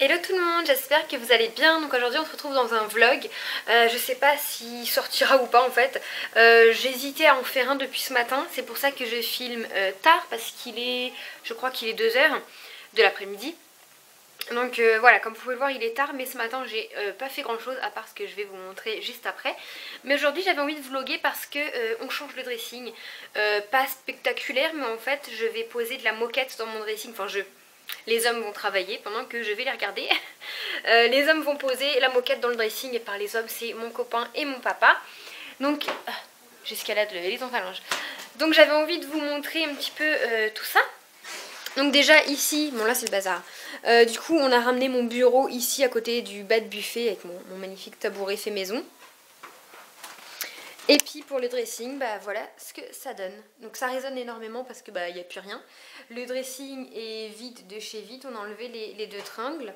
Hello tout le monde, j'espère que vous allez bien. Donc aujourd'hui on se retrouve dans un vlog. Je sais pas s'il sortira ou pas en fait. J'hésitais à en faire un depuis ce matin. C'est pour ça que je filme tard parce qu'il est, je crois qu'il est 2 h de l'après-midi. Donc voilà, comme vous pouvez le voir il est tard, mais ce matin j'ai pas fait grand chose à part ce que je vais vous montrer juste après. Mais aujourd'hui j'avais envie de vlogger parce que on change le dressing. Pas spectaculaire, mais en fait je vais poser de la moquette dans mon dressing. Enfin les hommes vont travailler pendant que je vais les regarder. Les hommes vont poser la moquette dans le dressing, et par les hommes c'est mon copain et mon papa. Donc j'escalade les enfalanges. Donc j'avais envie de vous montrer un petit peu tout ça. Donc déjà ici, bon là c'est le bazar. Du coup on a ramené mon bureau ici à côté du bas de buffet avec mon magnifique tabouret fait maison. Et puis pour le dressing, bah voilà ce que ça donne. Donc ça résonne énormément parce que bah il n'y a plus rien. Le dressing est vide de chez Vide, on a enlevé les 2 tringles.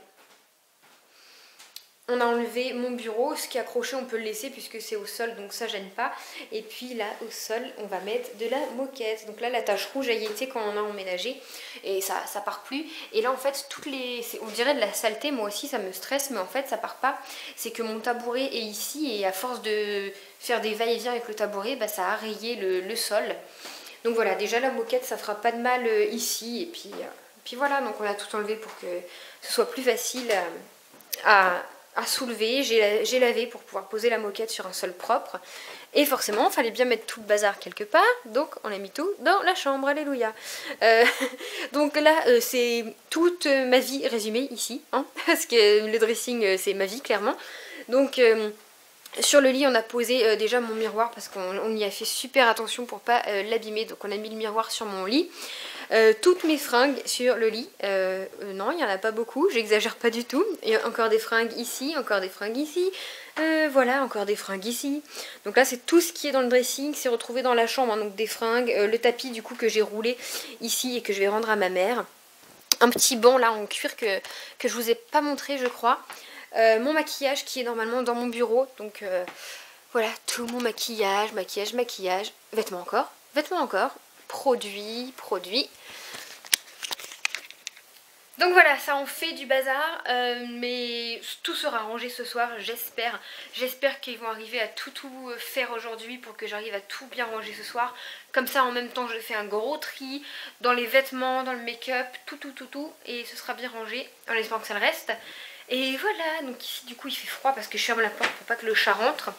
On a enlevé mon bureau, ce qui est accroché on peut le laisser puisque c'est au sol donc ça gêne pas. Et puis là au sol on va mettre de la moquette. Donc là la tache rouge a y été quand on a emménagé et ça part plus. Et là en fait on dirait de la saleté, moi aussi ça me stresse, mais en fait ça part pas. C'est que mon tabouret est ici et à force de faire des va-et-vient avec le tabouret, bah, ça a rayé le sol. Donc voilà, déjà la moquette ça fera pas de mal ici. Et puis voilà, donc on a tout enlevé pour que ce soit plus facile à soulever. J'ai lavé pour pouvoir poser la moquette sur un sol propre. Et forcément, il fallait bien mettre tout le bazar quelque part. Donc on a mis tout dans la chambre, alléluia. Donc là, c'est toute ma vie résumée ici. Hein, parce que le dressing, c'est ma vie, clairement. Donc sur le lit, on a posé déjà mon miroir parce qu'on y a fait super attention pour pas l'abîmer. Donc on a mis le miroir sur mon lit. Toutes mes fringues sur le lit. Non, il n'y en a pas beaucoup, j'exagère pas du tout. Il y a encore des fringues ici, encore des fringues ici. Voilà, encore des fringues ici. Donc là, c'est tout ce qui est dans le dressing, c'est retrouvé dans la chambre. Hein, donc des fringues, le tapis du coup que j'ai roulé ici et que je vais rendre à ma mère. Un petit banc là en cuir que je vous ai pas montré, je crois. Mon maquillage qui est normalement dans mon bureau. Donc voilà, tout mon maquillage. Vêtements encore. Produits. Donc voilà, ça en fait du bazar, mais tout sera rangé ce soir, j'espère. J'espère qu'ils vont arriver à tout faire aujourd'hui pour que j'arrive à tout bien ranger ce soir. Comme ça, en même temps, je fais un gros tri dans les vêtements, dans le make-up, tout, et ce sera bien rangé, en espérant que ça le reste. Et voilà, donc ici, du coup, il fait froid parce que je ferme la porte pour pas que le chat rentre.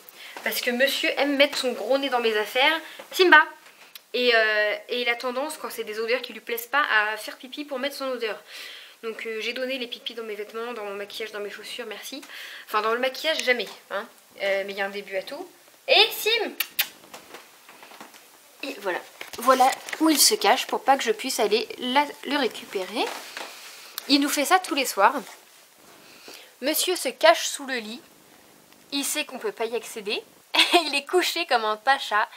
Parce que monsieur aime mettre son gros nez dans mes affaires. Simba! Et il a tendance, quand c'est des odeurs qui lui plaisent pas, à faire pipi pour mettre son odeur. Donc j'ai donné les pipis dans mes vêtements, dans mon maquillage, dans mes chaussures, merci. Enfin dans le maquillage jamais, hein. Mais il y a un début à tout. Et Sim! Et voilà où il se cache pour pas que je puisse aller le récupérer. Il nous fait ça tous les soirs. Monsieur se cache sous le lit. Il sait qu'on peut pas y accéder. Il est couché comme un pacha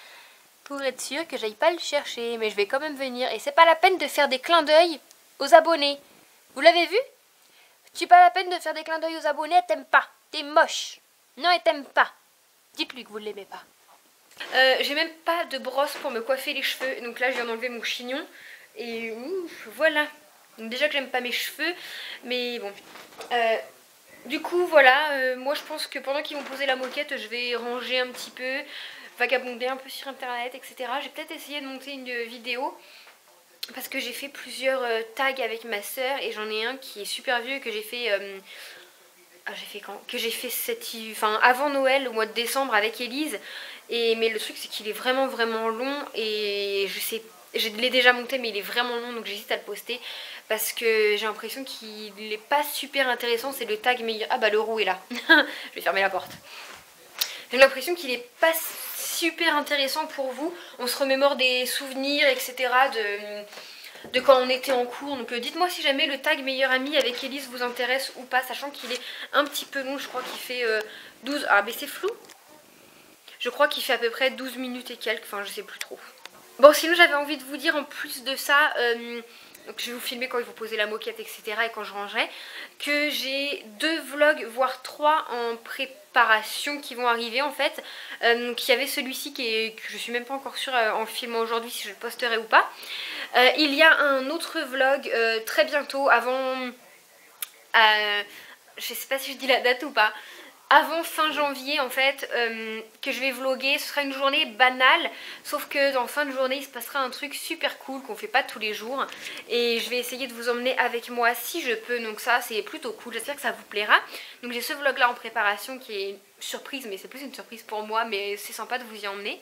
pour être sûr que j'aille pas le chercher. Mais je vais quand même venir. Et c'est pas la peine de faire des clins d'œil aux abonnés. Vous l'avez vu? C'est pas la peine de faire des clins d'œil aux abonnés, elle t'aime pas. T'es moche. Non, elle t'aime pas. Dites-lui que vous ne l'aimez pas. J'ai même pas de brosse pour me coiffer les cheveux. Donc là, je viens d'enlever mon chignon. Et ouf, voilà. Donc déjà que j'aime pas mes cheveux. Mais bon. Du coup, voilà. Moi, je pense que pendant qu'ils vont poser la moquette, je vais ranger un petit peu. Vagabonder un peu sur internet, etc. J'ai peut-être essayé de monter une vidéo. Parce que j'ai fait plusieurs tags avec ma soeur et j'en ai un qui est super vieux que j'ai fait avant Noël au mois de décembre avec Elise. Mais le truc c'est qu'il est vraiment long et je l'ai déjà monté mais il est vraiment long donc j'hésite à le poster parce que j'ai l'impression qu'il n'est pas super intéressant. C'est le tag meilleur. Ah bah le roux est là. Je vais fermer la porte. J'ai l'impression qu'il est pas super intéressant pour vous. On se remémore des souvenirs, etc. de quand on était en cours. Donc dites-moi si jamais le tag meilleur ami avec Elise vous intéresse ou pas. Sachant qu'il est un petit peu long. Je crois qu'il fait 12... Ah mais c'est flou. Je crois qu'il fait à peu près 12 minutes et quelques. Enfin je sais plus trop. Bon sinon j'avais envie de vous dire en plus de ça... donc je vais vous filmer quand ils vont poser la moquette, etc. et quand je rangerai. Que j'ai 2 vlogs, voire 3 en préparation qui vont arriver en fait. Donc il y avait celui-ci que je suis même pas encore sûre en filmant aujourd'hui si je le posterai ou pas. Il y a un autre vlog très bientôt, avant je sais pas si je dis la date ou pas, avant fin janvier en fait, que je vais vlogger. Ce sera une journée banale, sauf que dans fin de journée il se passera un truc super cool qu'on fait pas tous les jours, et je vais essayer de vous emmener avec moi si je peux, donc ça c'est plutôt cool, j'espère que ça vous plaira. Donc j'ai ce vlog là en préparation qui est une surprise, mais c'est plus une surprise pour moi, mais c'est sympa de vous y emmener.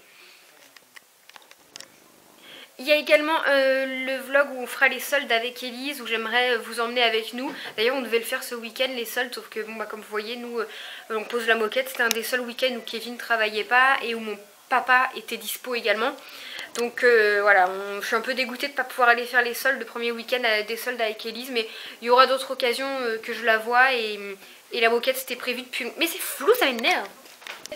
Il y a également le vlog où on fera les soldes avec Elise, où j'aimerais vous emmener avec nous. D'ailleurs on devait le faire ce week-end les soldes, sauf que bon bah comme vous voyez nous on pose la moquette. C'était un des seuls week-ends où Kevin ne travaillait pas et où mon papa était dispo également. Donc voilà, je suis un peu dégoûtée de ne pas pouvoir aller faire les soldes le premier week-end des soldes avec Elise, mais il y aura d'autres occasions que je la vois, et la moquette c'était prévu depuis... Mais c'est flou, ça m'énerve.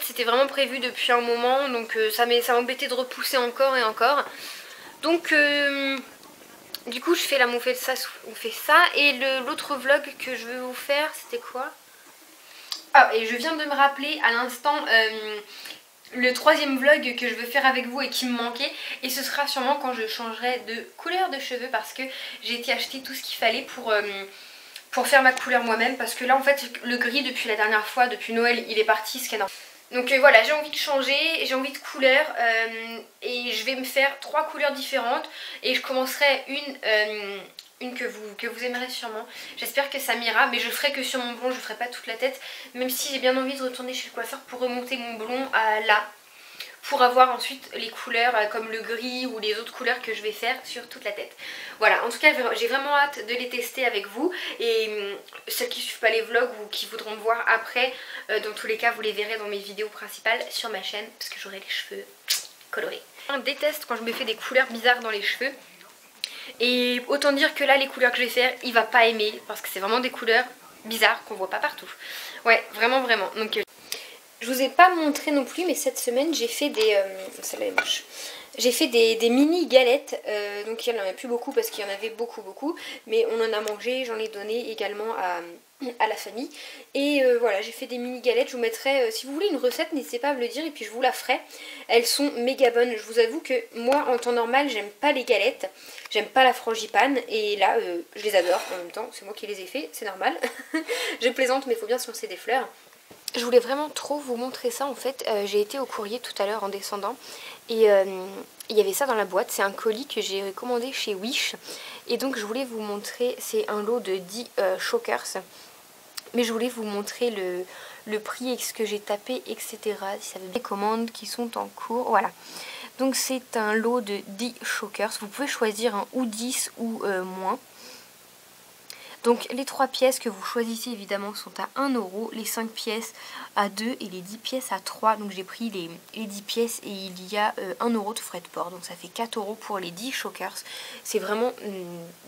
C'était vraiment prévu depuis un moment, donc ça m'embêtait de repousser encore et encore. Donc du coup je fais là, on fait ça. Et l'autre vlog que je vais vous faire, c'était quoi? Ah, et je viens de me rappeler à l'instant le troisième vlog que je veux faire avec vous et qui me manquait. Et ce sera sûrement quand je changerai de couleur de cheveux, parce que j'ai été acheter tout ce qu'il fallait pour faire ma couleur moi-même. Parce que là en fait le gris depuis la dernière fois, depuis Noël, il est parti, ce qui est normal. Donc voilà, j'ai envie de changer, j'ai envie de couleur, et je vais me faire 3 couleurs différentes, et je commencerai une que vous aimerez sûrement. J'espère que ça m'ira, mais je ferai que sur mon blond, je ferai pas toute la tête, même si j'ai bien envie de retourner chez le coiffeur pour remonter mon blond à là, pour avoir ensuite les couleurs comme le gris ou les autres couleurs que je vais faire sur toute la tête. Voilà, en tout cas j'ai vraiment hâte de les tester avec vous, et celles qui ne suivent pas les vlogs ou qui voudront me voir après, dans tous les cas vous les verrez dans mes vidéos principales sur ma chaîne, parce que j'aurai les cheveux colorés. Je déteste quand je me fais des couleurs bizarres dans les cheveux, et autant dire que là les couleurs que je vais faire il va pas aimer, parce que c'est vraiment des couleurs bizarres qu'on voit pas partout. Ouais, vraiment vraiment. Donc je vous ai pas montré non plus, mais cette semaine j'ai fait des... celle-là est moche. J'ai fait des mini galettes, donc il n'y en a plus beaucoup parce qu'il y en avait beaucoup, mais on en a mangé, j'en ai donné également à la famille. Et voilà, j'ai fait des mini galettes, je vous mettrai, si vous voulez une recette, n'hésitez pas à me le dire et puis je vous la ferai. Elles sont méga bonnes, je vous avoue que moi en temps normal j'aime pas les galettes, j'aime pas la frangipane, et là je les adore en même temps, c'est moi qui les ai fait, c'est normal. Je plaisante, mais il faut bien se lancer des fleurs. Je voulais vraiment trop vous montrer ça en fait. J'ai été au courrier tout à l'heure en descendant, et il y avait ça dans la boîte. C'est un colis que j'ai commandé chez Wish, et donc je voulais vous montrer, c'est un lot de 10 chokers, mais je voulais vous montrer le prix et ce que j'ai tapé, etc. Si ça veut bien, les commandes qui sont en cours, voilà. Donc c'est un lot de 10 chokers, vous pouvez choisir un ou 10 ou moins. Donc les 3 pièces que vous choisissez évidemment sont à 1 €, les 5 pièces à 2 et les 10 pièces à 3. Donc j'ai pris les 10 pièces et il y a 1 € de frais de port. Donc ça fait 4 € pour les 10 chokers. C'est vraiment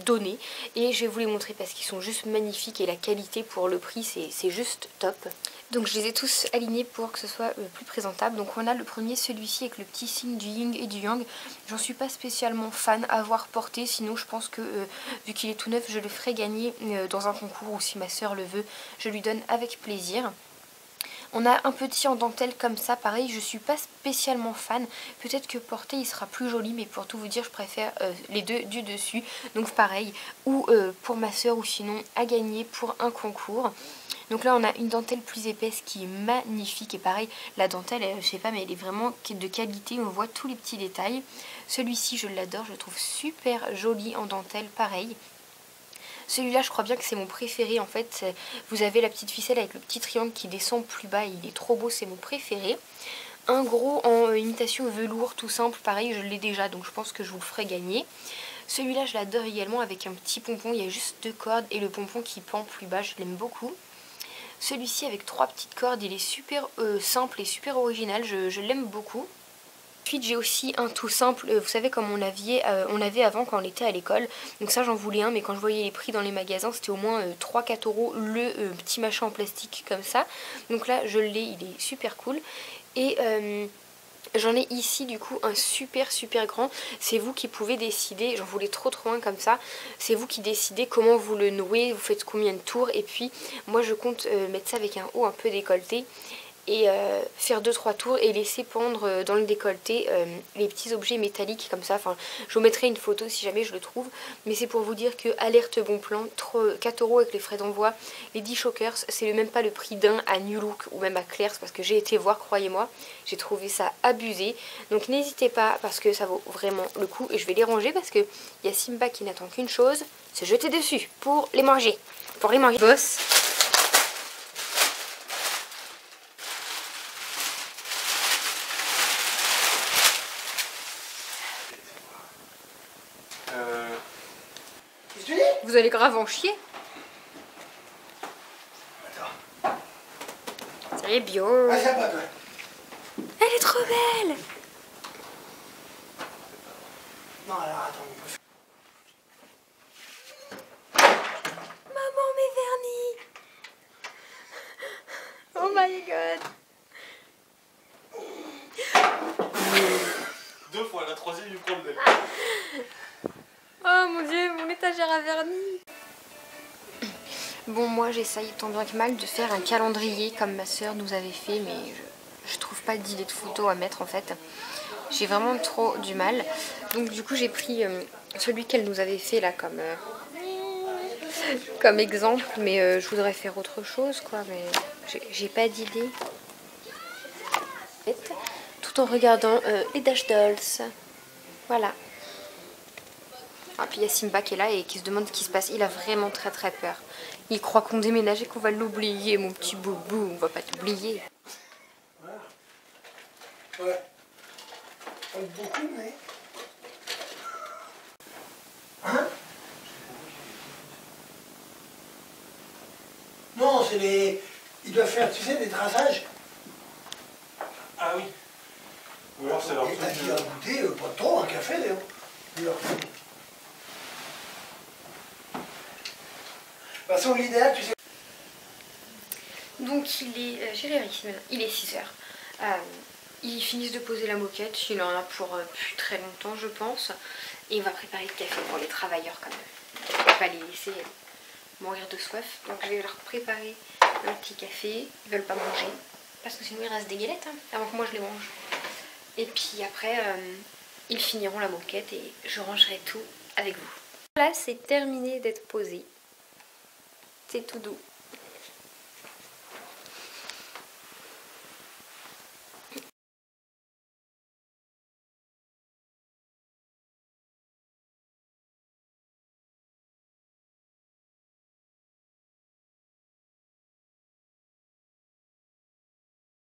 donné. Et je vais vous les montrer parce qu'ils sont juste magnifiques, et la qualité pour le prix c'est juste top. Donc je les ai tous alignés pour que ce soit plus présentable. Donc on a le premier, celui-ci avec le petit signe du yin et du yang. J'en suis pas spécialement fan à avoir porté, sinon je pense que vu qu'il est tout neuf, je le ferai gagner dans un concours, ou si ma soeur le veut, je lui donne avec plaisir. On a un petit en dentelle comme ça, pareil, je suis pas spécialement fan. Peut-être que porté il sera plus joli, mais pour tout vous dire je préfère les deux du dessus. Donc pareil, ou pour ma soeur, ou sinon à gagner pour un concours. Donc là on a une dentelle plus épaisse qui est magnifique, et pareil la dentelle je sais pas, mais elle est vraiment de qualité, on voit tous les petits détails. Celui-ci je l'adore, je le trouve super joli en dentelle, pareil. Celui-là je crois bien que c'est mon préféré en fait, vous avez la petite ficelle avec le petit triangle qui descend plus bas, il est trop beau, c'est mon préféré. Un gros en imitation velours tout simple, pareil je l'ai déjà, donc je pense que je vous le ferai gagner. Celui-là je l'adore également, avec un petit pompon, il y a juste 2 cordes et le pompon qui pend plus bas, je l'aime beaucoup. Celui-ci avec 3 petites cordes, il est super simple et super original, je l'aime beaucoup. Ensuite j'ai aussi un tout simple, vous savez comme on avait avant quand on était à l'école. Donc ça j'en voulais un, mais quand je voyais les prix dans les magasins c'était au moins 3-4 € le petit machin en plastique comme ça. Donc là je l'ai, il est super cool. Et j'en ai ici du coup un super grand. C'est vous qui pouvez décider, j'en voulais trop un comme ça. C'est vous qui décidez comment vous le nouez, vous faites combien de tours. Et puis moi je compte mettre ça avec un haut un peu décolleté. et faire 2-3 tours et laisser pendre dans le décolleté les petits objets métalliques comme ça. Enfin, je vous mettrai une photo si jamais je le trouve, mais c'est pour vous dire que alerte bon plan, 4 € avec les frais d'envoi. Les 10 chokers, c'est même pas le prix d'un à New Look ou même à Claire's, parce que j'ai été voir, croyez-moi, j'ai trouvé ça abusé. Donc n'hésitez pas parce que ça vaut vraiment le coup, et je vais les ranger parce que il y a Simba qui n'attend qu'une chose, se jeter dessus pour les manger. Pour les manger. Boss. Vous allez grave en chier. Attends. Ça y est, bio. Ah, ça va, toi. Elle est trop belle. Non, alors attends. Maman, mes vernis. Oh my god. 2 fois, la troisième il prend le bel. Oh mon dieu, mon étagère à vernis. Bon, moi j'essaye tant bien que mal de faire un calendrier comme ma soeur nous avait fait, mais je trouve pas d'idée de photos à mettre en fait. J'ai vraiment trop du mal. Donc du coup j'ai pris celui qu'elle nous avait fait là comme exemple, mais je voudrais faire autre chose quoi, mais j'ai pas d'idée. Tout en regardant les Dash Dolls. Voilà. Ah, puis il y a Simba qui est là et qui se demande ce qui se passe. Il a vraiment très très peur. Il croit qu'on déménage et qu'on va l'oublier, mon petit boubou. On va pas t'oublier. Ouais. Pas beaucoup, mais... Hein? Non, c'est les... Ils doivent faire, tu sais, des traçages. Ah oui. Ou alors c'est leur Et truc là, il a goûté, pas trop, un café, d'ailleurs. De toute façon, l'idéal, tu sais... Donc il est... j'ai vérifié maintenant. Il est 6 h. Ils finissent de poser la moquette. Il en a pour plus très longtemps, je pense. Et on va préparer le café pour les travailleurs quand même. On va pas les laisser mourir de soif. Donc je vais leur préparer un petit café. Ils veulent pas manger. Parce que sinon il reste des galettes hein, avant que moi je les mange. Et puis après, ils finiront la moquette et je rangerai tout avec vous. Là, c'est terminé d'être posé. C'est tout doux.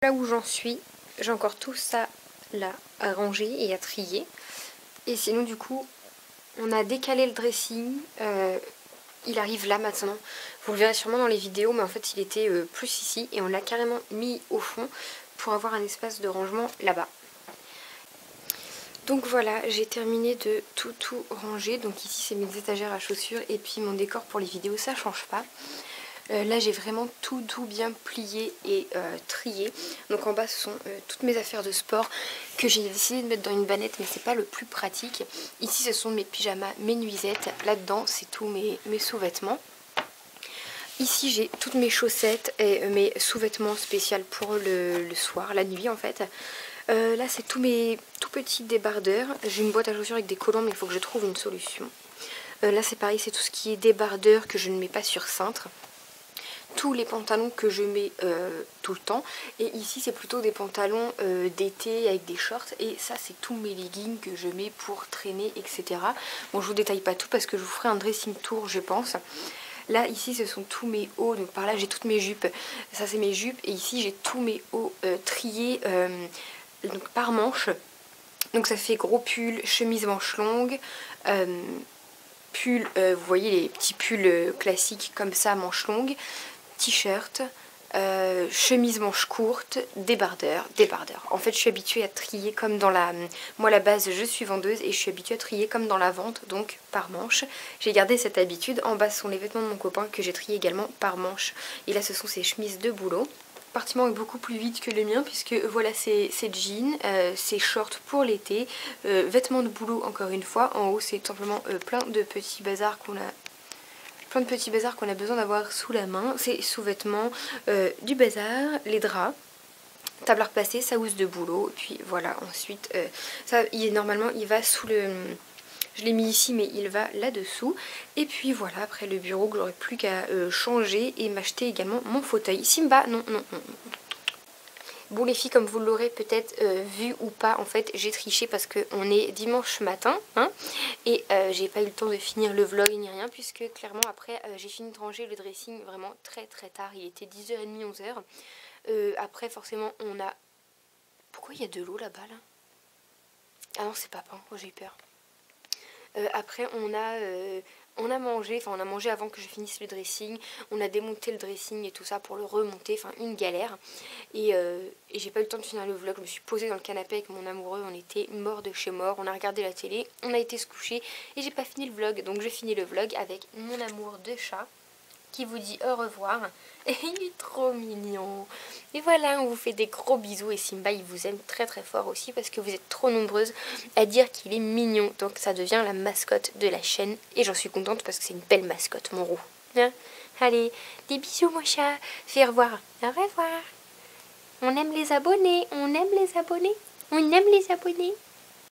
Là où j'en suis, j'ai encore tout ça là à ranger et à trier. Et sinon du coup, on a décalé le dressing. Il arrive là maintenant. Vous le verrez sûrement dans les vidéos, mais en fait il était plus ici. Et on l'a carrément mis au fond pour avoir un espace de rangement là-bas. Donc voilà, j'ai terminé de tout ranger. Donc ici c'est mes étagères à chaussures et puis mon décor pour les vidéos, ça change pas. Là j'ai vraiment tout bien plié et trié. Donc en bas ce sont toutes mes affaires de sport que j'ai décidé de mettre dans une bannette, mais c'est pas le plus pratique. Ici ce sont mes pyjamas, mes nuisettes. Là-dedans c'est tous mes sous-vêtements. Ici j'ai toutes mes chaussettes et mes sous-vêtements spéciaux pour le soir, la nuit en fait. Là c'est tous mes tout petits débardeurs. J'ai une boîte à chaussures avec des collants, mais il faut que je trouve une solution. Là c'est pareil, c'est tout ce qui est débardeur que je ne mets pas sur cintre. Tous les pantalons que je mets tout le temps. Et ici c'est plutôt des pantalons d'été avec des shorts. Et ça c'est tous mes leggings que je mets pour traîner, etc. Bon, je vous détaille pas tout parce que je vous ferai un dressing tour je pense. Là ici ce sont tous mes hauts. Donc par là j'ai toutes mes jupes. Ça c'est mes jupes. Et ici j'ai tous mes hauts triés donc par manche. Donc ça fait gros pull, chemise manche longue. Pull, vous voyez les petits pulls classiques comme ça, manche longue. T-shirt, chemise manche courte, débardeur. En fait je suis habituée à trier comme dans la... Moi à la base je suis vendeuse et je suis habituée à trier comme dans la vente, donc par manche. J'ai gardé cette habitude. En bas ce sont les vêtements de mon copain que j'ai trié également par manche. Et là ce sont ses chemises de boulot. Compartiment est beaucoup plus vide que le mien puisque voilà c'est jeans, c'est shorts pour l'été, vêtements de boulot encore une fois. En haut c'est tout simplement plein de petits bazars qu'on a... besoin d'avoir sous la main. C'est sous-vêtements, du bazar, les draps, tableur passé, sa housse de boulot. Et puis voilà, ensuite, ça, normalement, il va sous le... Je l'ai mis ici, mais il va là-dessous. Et puis voilà, après le bureau, que j'aurais plus qu'à changer et m'acheter également mon fauteuil. Simba, non, non, non. Bon les filles, comme vous l'aurez peut-être vu ou pas, en fait j'ai triché parce qu'on est dimanche matin, hein, et j'ai pas eu le temps de finir le vlog ni rien, puisque clairement après j'ai fini de ranger le dressing vraiment très très tard, il était 10h30, 11h. Après forcément on a... Pourquoi il y a de l'eau là-bas là? Ah non c'est papa, oh, j'ai eu peur. Après on a mangé, enfin on a mangé avant que je finisse le dressing, on a démonté le dressing et tout ça pour le remonter, enfin une galère. Et j'ai pas eu le temps de finir le vlog, je me suis posée dans le canapé avec mon amoureux, on était mort de chez mort, on a regardé la télé, on a été se coucher et j'ai pas fini le vlog. Donc je finis le vlog avec mon amour de chat qui vous dit au revoir. Et il est trop mignon. Et voilà, on vous fait des gros bisous. Et Simba, il vous aime très très fort aussi parce que vous êtes trop nombreuses à dire qu'il est mignon. Donc ça devient la mascotte de la chaîne. Et j'en suis contente parce que c'est une belle mascotte, mon roux. Hein? Allez, des bisous mon chat. Fais au revoir. Au revoir. On aime les abonnés. On aime les abonnés. On aime les abonnés.